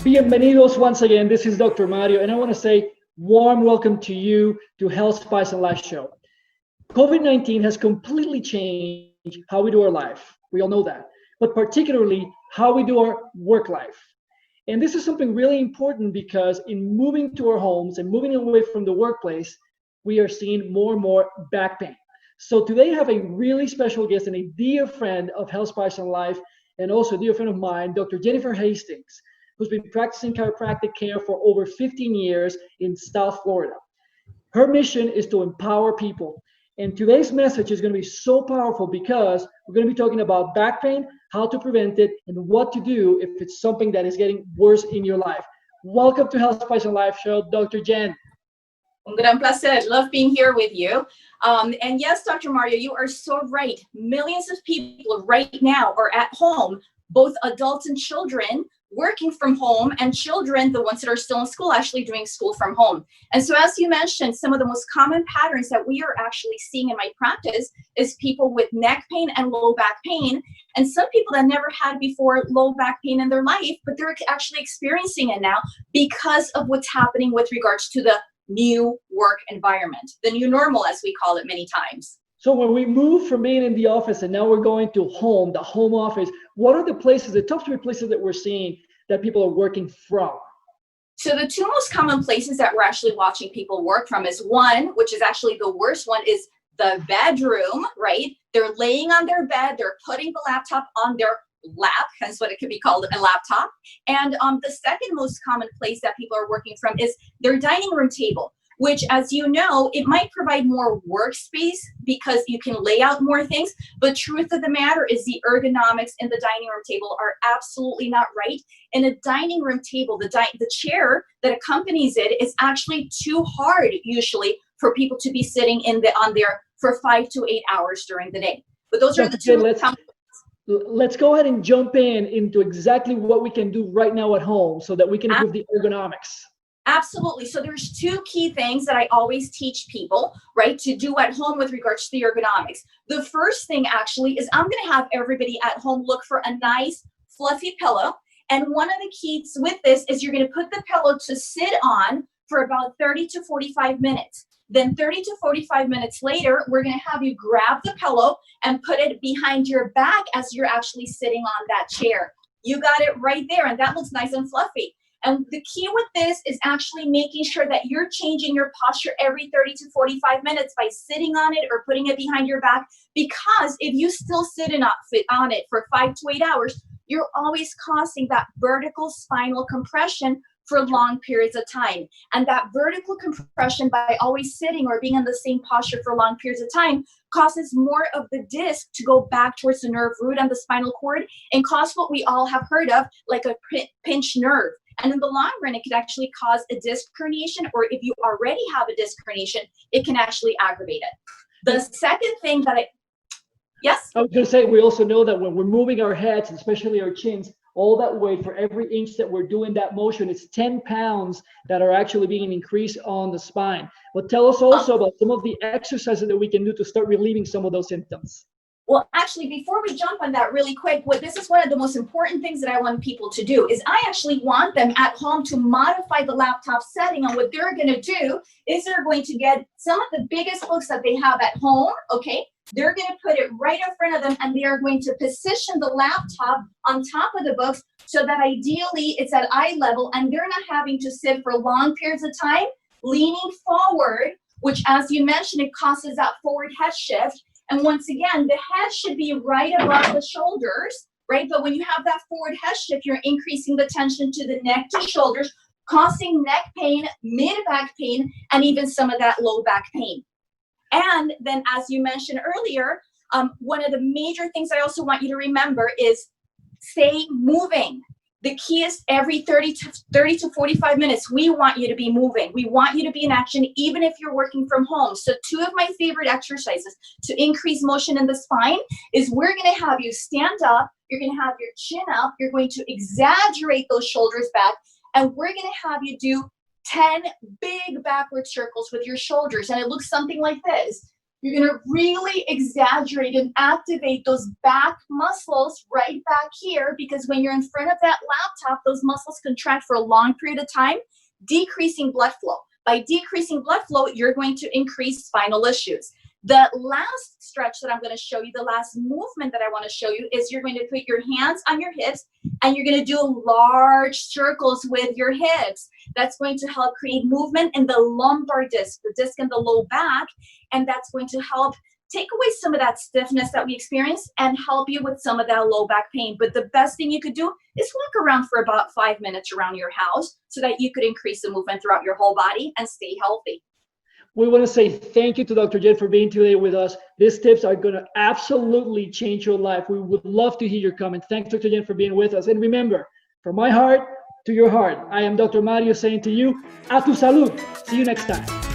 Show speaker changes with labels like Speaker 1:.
Speaker 1: Bienvenidos once again. This is Dr. Mario, and I want to say warm welcome to you to Health, Spice, and Life Show. COVID-19 has completely changed how we do our life. We all know that, but particularly how we do our work life. And this is something really important because in moving to our homes and moving away from the workplace, we are seeing more and more back pain. So today I have a really special guest and a dear friend of Health, Spice, and Life, and also a dear friend of mine, Dr. Jeniffer Hastings, who's been practicing chiropractic care for over 15 years in South Florida. Her mission is to empower people. And today's message is going to be so powerful because we're going to be talking about back pain, how to prevent it, and what to do if it's something that is getting worse in your life. Welcome to Health, Spice, and Life Show, Dr. Jen.
Speaker 2: Un gran placer. Love being here with you. And yes, Dr. Mario, you are so right. Millions of people right now are at home, both adults and children, working from home, and children, the ones that are still in school, actually doing school from home. And so as you mentioned, some of the most common patterns that we are actually seeing in my practice is people with neck pain and low back pain. And some people that never had before low back pain in their life, but they're actually experiencing it now because of what's happening with regards to the new work environment, the new normal, as we call it many times.
Speaker 1: So when we move from being in the office and now we're going to home, the home office, what are the places, the top 3 places that we're seeing that people are working from?
Speaker 2: So the 2 most common places that we're actually watching people work from is one, which is actually the worst one, is the bedroom, right? They're laying on their bed, they're putting the laptop on their lap, hence what it could be called a laptop. And the second most common place that people are working from is their dining room table, which, as you know, it might provide more workspace because you can lay out more things. But truth of the matter is the ergonomics in the dining room table are absolutely not right. In a dining room table, the chair that accompanies it is actually too hard usually for people to be sitting on there for 5 to 8 hours during the day. But those are the 2.
Speaker 1: Let's go ahead and jump into exactly what we can do right now at home so that we can improve the ergonomics.
Speaker 2: Absolutely. So there's 2 key things that I always teach people, right, to do at home with regards to the ergonomics. The first thing actually is I'm going to have everybody at home look for a nice fluffy pillow. And one of the keys with this is you're going to put the pillow to sit on for about 30 to 45 minutes. Then 30 to 45 minutes later, we're going to have you grab the pillow and put it behind your back as you're actually sitting on that chair. You got it right there, and that looks nice and fluffy. And the key with this is actually making sure that you're changing your posture every 30 to 45 minutes by sitting on it or putting it behind your back. Because if you still sit on it for 5 to 8 hours, you're always causing that vertical spinal compression for long periods of time. And that vertical compression by always sitting or being in the same posture for long periods of time causes more of the disc to go back towards the nerve root and the spinal cord and cause what we all have heard of, like a pinched nerve. And in the long run, it could actually cause a disc herniation, or if you already have a disc herniation, it can actually aggravate it. The second thing that yes?
Speaker 1: I was going to say, we also know that when we're moving our heads, especially our chins, all that weight for every inch that we're doing that motion, it's 10 pounds that are actually being increased on the spine. But tell us also about some of the exercises that we can do to start relieving some of those symptoms.
Speaker 2: Well, actually, before we jump on that really quick, this is one of the most important things that I want people to do is I actually want them at home to modify the laptop setting. And what they're going to do is they're going to get some of the biggest books that they have at home, okay? They're going to put it right in front of them, and they are going to position the laptop on top of the books so that ideally it's at eye level and they're not having to sit for long periods of time leaning forward, which, as you mentioned, it causes that forward head shift. And once again, the head should be right above the shoulders, right? But when you have that forward head shift, you're increasing the tension to the neck to shoulders, causing neck pain, mid-back pain, and even some of that low back pain. And then, as you mentioned earlier, one of the major things I also want you to remember is stay moving. The key is every 30 to 45 minutes, we want you to be moving. We want you to be in action, even if you're working from home. So 2 of my favorite exercises to increase motion in the spine is we're going to have you stand up. You're going to have your chin up. You're going to exaggerate those shoulders back. And we're going to have you do 10 big backward circles with your shoulders. And it looks something like this. You're gonna really exaggerate and activate those back muscles right back here, because when you're in front of that laptop, those muscles contract for a long period of time, decreasing blood flow. By decreasing blood flow, you're going to increase spinal issues. The last stretch that I'm going to show you, the last movement that I want to show you, is you're going to put your hands on your hips and you're going to do large circles with your hips. That's going to help create movement in the lumbar disc, the disc in the low back, and that's going to help take away some of that stiffness that we experience and help you with some of that low back pain. But the best thing you could do is walk around for about 5 minutes around your house so that you could increase the movement throughout your whole body and stay healthy.
Speaker 1: We want to say thank you to Dr. Jen for being today with us. These tips are going to absolutely change your life. We would love to hear your comments. Thanks, Dr. Jen, for being with us. And remember, from my heart to your heart, I am Dr. Mario saying to you, a tu salud. See you next time.